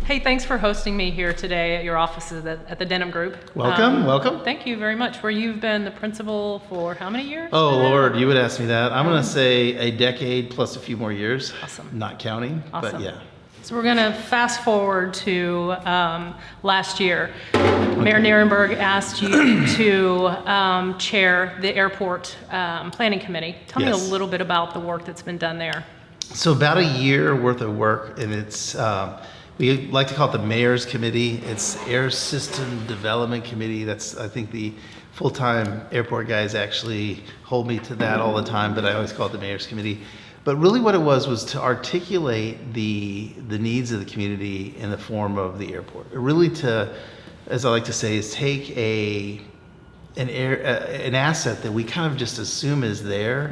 Hey, thanks for hosting me here today at your offices at the Denim Group. Welcome. Thank you very much. Where you've been the principal for how many years? Oh, Lord, you would ask me that. I'm going to say a decade plus a few more years. Awesome. Not counting, Awesome. but yeah. So we're going to fast forward to last year. Mayor Nierenberg asked you to chair the Airport Planning Committee. Tell me a Yes. little bit about the work that's been done there. So about a year worth of work, and it's, we like to call it the Mayor's Committee. It's Air System Development Committee. That's, I think, the full-time airport guys actually hold me to that all the time, but I always call it the Mayor's Committee. But really what it was to articulate the needs of the community in the form of the airport. Really to, as I like to say, is take an asset that we kind of just assume is there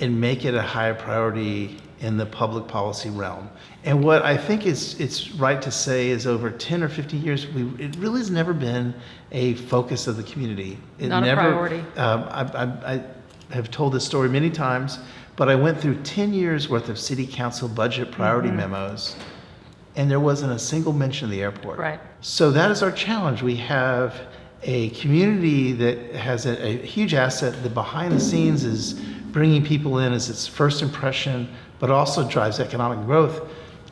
and make it a higher priority in the public policy realm. And what I think it's right to say is over 10 or 15 years, it really has never been a focus of the community. Not a priority. I have told this story many times, but I went through 10 years worth of city council budget priority memos, and there wasn't a single mention of the airport. Right. So that is our challenge. We have a community that has a huge asset that behind the scenes is bringing people in as its first impression, but also drives economic growth.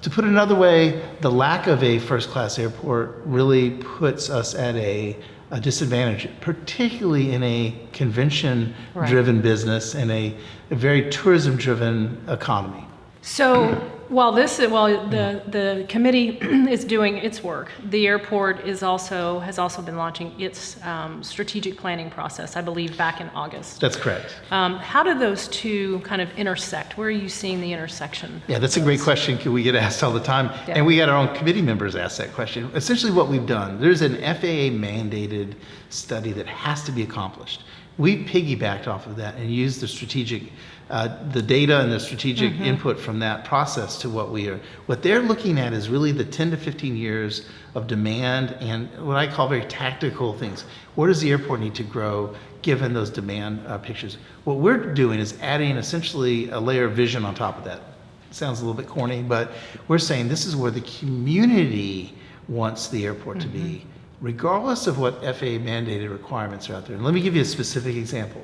To put it another way, the lack of a first-class airport really puts us at a disadvantage, particularly in a convention-driven business and a very tourism-driven economy. So while the committee is doing its work, the airport has also been launching its strategic planning process, I believe, back in August. That's correct. How do those two kind of intersect? Where are you seeing the intersection? Yeah, that's a great question. We get asked all the time. Yeah. And we got our own committee members ask that question. Essentially what we've done, there's an FAA mandated study that has to be accomplished. We piggybacked off of that and used the strategic, the data and the strategic input from that process to what they're looking at is really the 10 to 15 years of demand and what I call very tactical things. Where does the airport need to grow given those demand pictures? What we're doing is adding essentially a layer of vision on top of that. It sounds a little bit corny, but we're saying this is where the community wants the airport to be, regardless of what FAA mandated requirements are out there. And let me give you a specific example.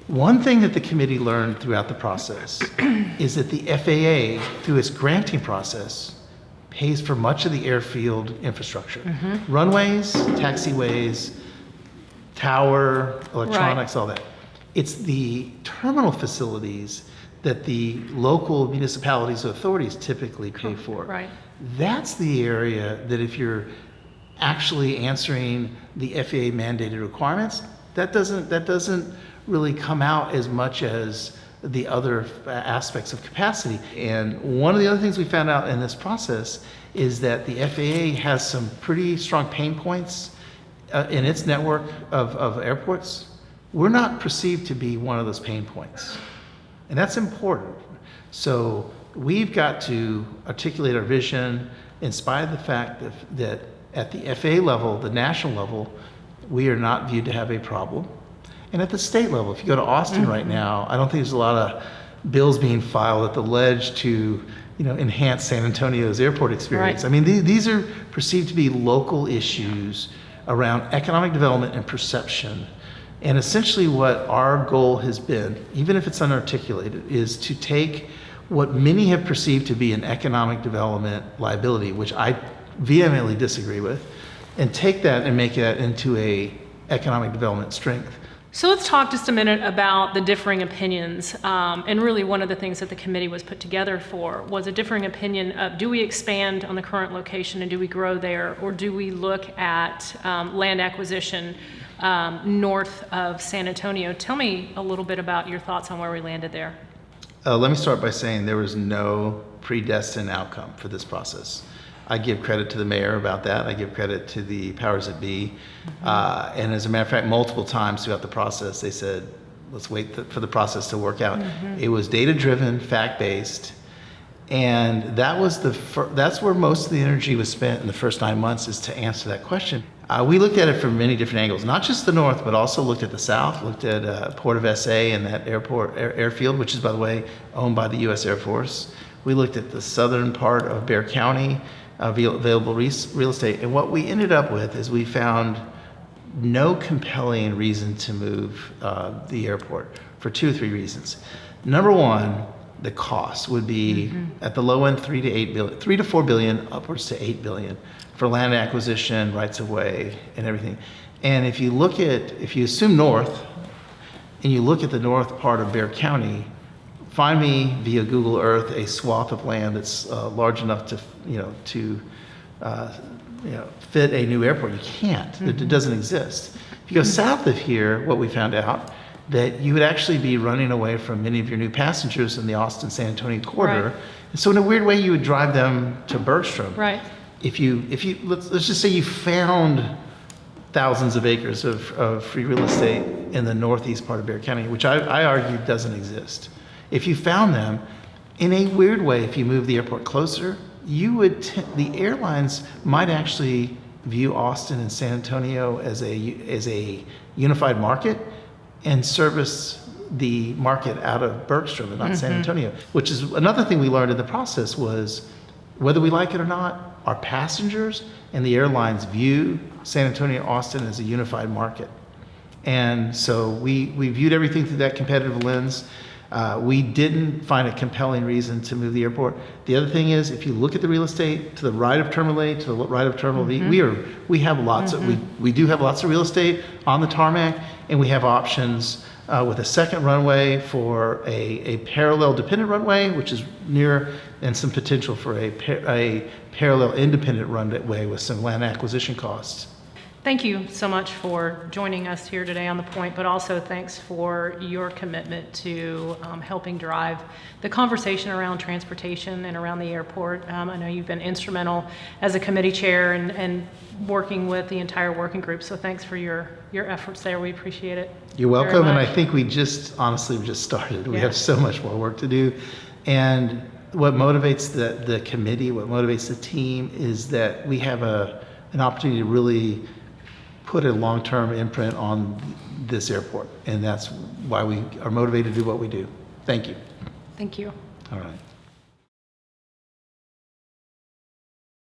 One thing that the committee learned throughout the process is that the FAA, through its granting process, pays for much of the airfield infrastructure. Runways, taxiways, tower, electronics, all that. It's the terminal facilities that the local municipalities or authorities typically pay for. Right. That's the area that if you're actually answering the FAA mandated requirements, that doesn't really come out as much as the other aspects of capacity. And one of the other things we found out in this process is that the FAA has some pretty strong pain points in its network of airports. We're not perceived to be one of those pain points. And that's important. So we've got to articulate our vision in spite of the fact that at the FAA level, the national level, we are not viewed to have a problem. And at the state level, if you go to Austin right now, I don't think there's a lot of bills being filed at the ledge to, enhance San Antonio's airport experience. Right. I mean, these are perceived to be local issues around economic development and perception. And essentially what our goal has been, even if it's unarticulated, is to take what many have perceived to be an economic development liability, which I vehemently disagree with, and take that and make that into a economic development strength. So let's talk just a minute about the differing opinions. And really one of the things that the committee was put together for was a differing opinion of, do we expand on the current location and do we grow there, or do we look at land acquisition north of San Antonio? Tell me a little bit about your thoughts on where we landed there. Let me start by saying there was no predestined outcome for this process. I give credit to the mayor about that. I give credit to the powers that be. And as a matter of fact, multiple times throughout the process, they said, let's wait for the process to work out. It was data-driven, fact-based. And that was that's where most of the energy was spent in the first 9 months, is to answer that question. We looked at it from many different angles, not just the north, but also looked at the south, looked at Port of SA and that airfield, which is, by the way, owned by the U.S. Air Force. We looked at the southern part of Bexar County, available real estate. And what we ended up with is we found no compelling reason to move the airport for 2 or 3 reasons. Number one, the cost would be at the low end 3 to 4 billion, upwards to 8 billion for land acquisition, rights of way, and everything. And if you assume north, and you look at the north part of Bexar County, find me via Google Earth a swath of land that's large enough to fit a new airport. You can't. It doesn't exist. If you go south of here, what we found out that you would actually be running away from many of your new passengers in the Austin-San Antonio corridor. Right. And so in a weird way, you would drive them to Bergstrom. Right. If you let's just say you found thousands of acres of free real estate in the northeast part of Bexar County, which I argue doesn't exist. If you found them, in a weird way, if you move the airport closer, the airlines might actually view Austin and San Antonio as a unified market and service the market out of Bergstrom and not San Antonio, which is another thing we learned in the process was whether we like it or not, our passengers and the airlines view San Antonio, Austin as a unified market. And so we viewed everything through that competitive lens. We didn't find a compelling reason to move the airport. The other thing is, if you look at the real estate to the right of Terminal A, to the right of Terminal B, we have lots of, we do have lots of real estate on the tarmac, and we have options with a second runway for a parallel dependent runway, which is near, and some potential for a parallel independent runway with some land acquisition costs. Thank you so much for joining us here today on The Point, but also thanks for your commitment to helping drive the conversation around transportation and around the airport. I know you've been instrumental as a committee chair and working with the entire working group, so thanks for your efforts there. We appreciate it. You're welcome, and I much. think we just started. We Yeah. have so much more work to do. And what motivates the committee, what motivates the team is that we have an opportunity to really put a long-term imprint on this airport. And that's why we are motivated to do what we do. Thank you. Thank you. All right.